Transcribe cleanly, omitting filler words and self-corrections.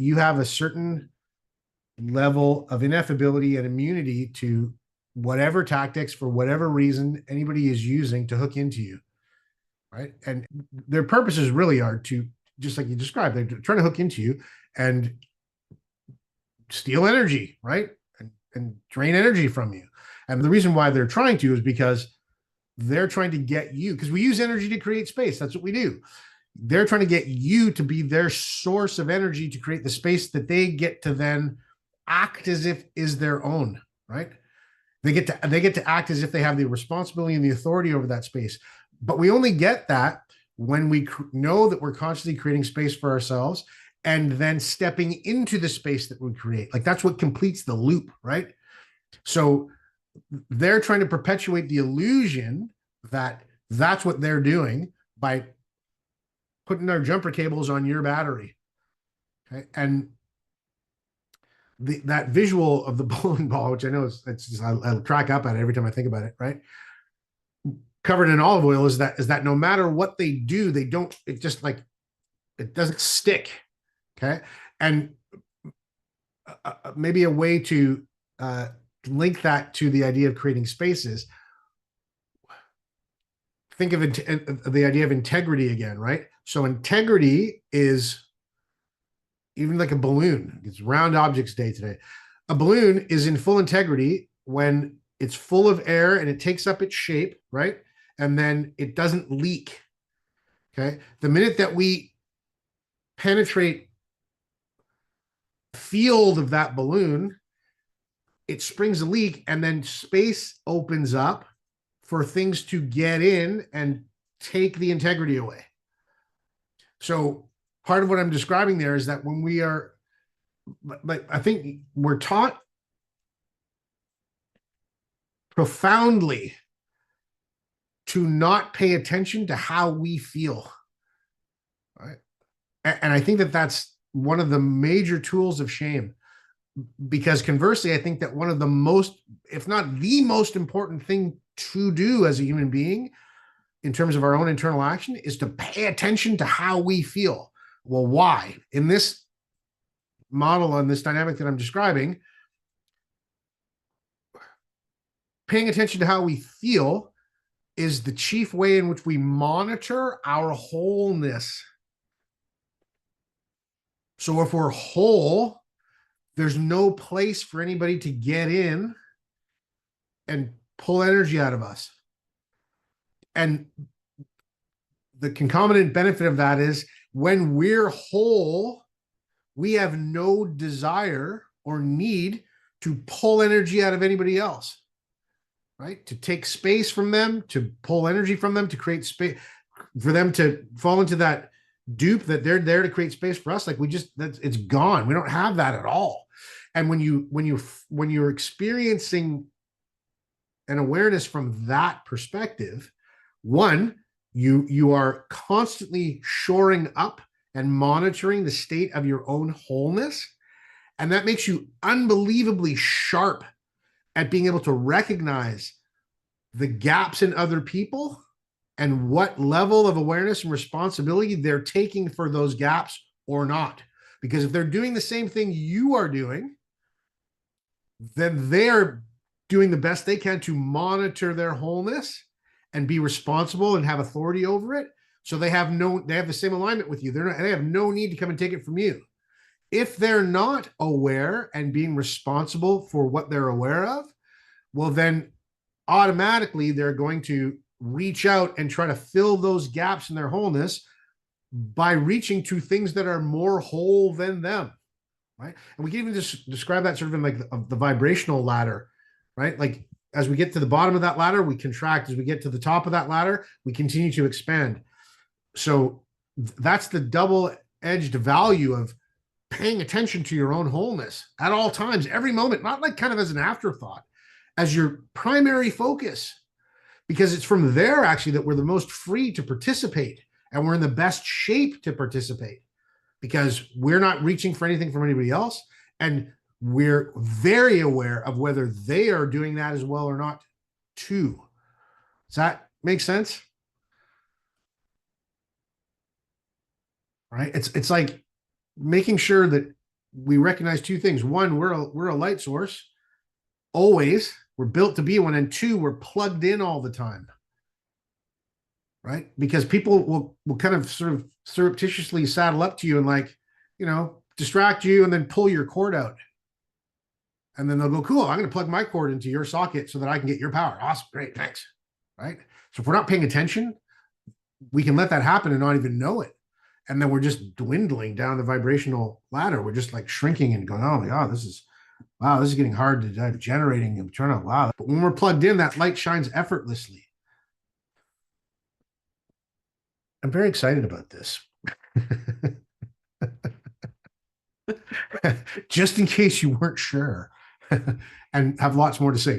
you have a certain level of ineffability and immunity to whatever tactics for whatever reason anybody is using to hook into you, right? And their purposes really are to, just like you described, they're trying to hook into you and steal energy, right? And drain energy from you. And the reason why they're trying to is because they're trying to get you, because we use energy to create space. That's what we do. They're trying to get you to be their source of energy to create the space that they get to then act as if is their own, right? They get to act as if they have the responsibility and the authority over that space. But we only get that when we know that we're constantly creating space for ourselves and then stepping into the space that we create. Like that's what completes the loop, right? So they're trying to perpetuate the illusion that that's what they're doing by putting their jumper cables on your battery. Okay. And that visual of the bowling ball, which I know it's just, I crack up at it every time I think about it, right? Covered in olive oil is that no matter what they do, they don't, it just like, it doesn't stick. Okay. And maybe a way to link that to the idea of creating spaces, think of the idea of integrity again, right? So integrity is even like a balloon. It's round objects day today. A balloon is in full integrity when it's full of air and it takes up its shape, right? And then it doesn't leak. Okay. The minute that we penetrate the field of that balloon, it springs a leak and then space opens up for things to get in and take the integrity away. So part of what I'm describing there is that when we are, like, I think we're taught profoundly to not pay attention to how we feel, right? And I think that that's one of the major tools of shame, because conversely, I think that one of the most, if not the most important thing to do as a human being in terms of our own internal action is to pay attention to how we feel. Well, why? In this model, on this dynamic that I'm describing, paying attention to how we feel is the chief way in which we monitor our wholeness. So if we're whole, there's no place for anybody to get in and pull energy out of us. And the concomitant benefit of that is when we're whole, we have no desire or need to pull energy out of anybody else, right? To take space from them, to pull energy from them, to create space for them to fall into that dupe that they're there to create space for us. Like it's gone. We don't have that at all. And when you're experiencing an awareness from that perspective, one, you are constantly shoring up and monitoring the state of your own wholeness. And that makes you unbelievably sharp at being able to recognize the gaps in other people and what level of awareness and responsibility they're taking for those gaps or not. Because if they're doing the same thing you are doing, then they're doing the best they can to monitor their wholeness and be responsible and have authority over it. So they have the same alignment with you. They have no need to come and take it from you. If they're not aware and being responsible for what they're aware of, well, then automatically they're going to reach out and try to fill those gaps in their wholeness by reaching to things that are more whole than them, right? And we can even just describe that sort of in like the vibrational ladder, right? Like as we get to the bottom of that ladder, we contract. As we get to the top of that ladder, we continue to expand. So that's the double-edged value of paying attention to your own wholeness at all times, every moment, not like kind of as an afterthought, as your primary focus, because it's from there actually that we're the most free to participate and we're in the best shape to participate because we're not reaching for anything from anybody else. And we're very aware of whether they are doing that as well or not too. Does that make sense? Right? It's like making sure that we recognize two things. One, we're a light source. Always. We're built to be one. And two, we're plugged in all the time. Right? Because people will kind of sort of surreptitiously saddle up to you and like, distract you and then pull your cord out. And then they'll go, cool, I'm going to plug my cord into your socket so that I can get your power. Awesome. Great. Thanks. Right? So if we're not paying attention, we can let that happen and not even know it. And then we're just dwindling down the vibrational ladder. We're just like shrinking and going, oh my God, this is getting hard to generating and turn on. Wow. But when we're plugged in, that light shines effortlessly. I'm very excited about this. Just in case you weren't sure and have lots more to say.